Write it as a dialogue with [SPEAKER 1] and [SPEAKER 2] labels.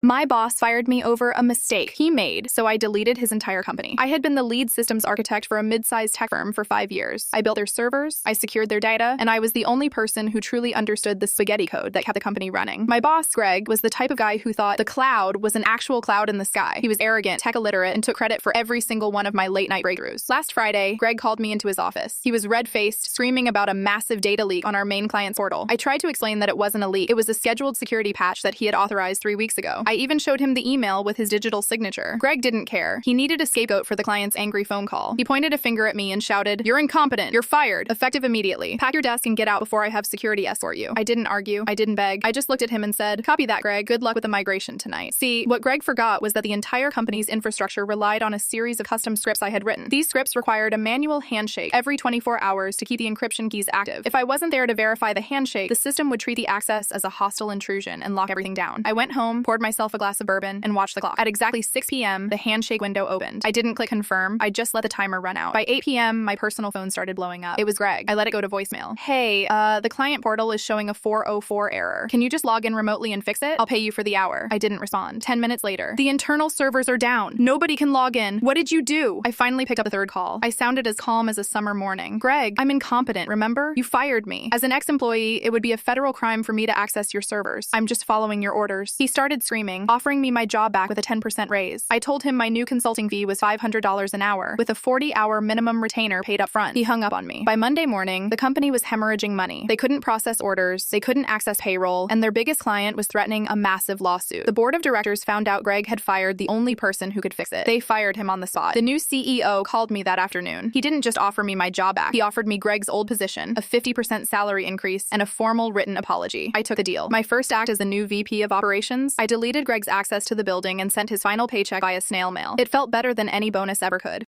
[SPEAKER 1] My boss fired me over a mistake he made, so I deleted his entire company. I had been the lead systems architect for a mid-sized tech firm for 5 years. I built their servers, I secured their data, and I was the only person who truly understood the spaghetti code that kept the company running. My boss, Greg, was the type of guy who thought the cloud was an actual cloud in the sky. He was arrogant, tech illiterate, and took credit for every single one of my late-night breakthroughs. Last Friday, Greg called me into his office. He was red-faced, screaming about a massive data leak on our main client's portal. I tried to explain that it wasn't a leak. It was a scheduled security patch that he had authorized 3 weeks ago. I even showed him the email with his digital signature. Greg didn't care. He needed a scapegoat for the client's angry phone call. He pointed a finger at me and shouted, "You're incompetent. You're fired. Effective immediately. Pack your desk and get out before I have security escort you." I didn't argue. I didn't beg. I just looked at him and said, "Copy that, Greg. Good luck with the migration tonight." See, what Greg forgot was that the entire company's infrastructure relied on a series of custom scripts I had written. These scripts required a manual handshake every 24 hours to keep the encryption keys active. If I wasn't there to verify the handshake, the system would treat the access as a hostile intrusion and lock everything down. I went home, poured myself a glass of bourbon, and watched the clock. At exactly 6 p.m., the handshake window opened. I didn't click confirm. I just let the timer run out. By 8 p.m., my personal phone started blowing up. It was Greg. I let it go to voicemail. "Hey, the client portal is showing a 404 error. Can you just log in remotely and fix it? I'll pay you for the hour." I didn't respond. 10 minutes later, "The internal servers are down. Nobody can log in. What did you do?" I finally picked up the third call. I sounded as calm as a summer morning. "Greg, I'm incompetent, remember? You fired me. As an ex-employee, it would be a federal crime for me to access your servers. I'm just following your orders." He started screaming, offering me my job back with a 10% raise. I told him my new consulting fee was $500 an hour, with a 40-hour minimum retainer paid up front. He hung up on me. By Monday morning, the company was hemorrhaging money. They couldn't process orders, they couldn't access payroll, and their biggest client was threatening a massive lawsuit. The board of directors found out Greg had fired the only person who could fix it. They fired him on the spot. The new CEO called me that afternoon. He didn't just offer me my job back. He offered me Greg's old position, a 50% salary increase, and a formal written apology. I took the deal. My first act as the new VP of operations, I deleted Greg's access to the building and sent his final paycheck via snail mail. It felt better than any bonus ever could.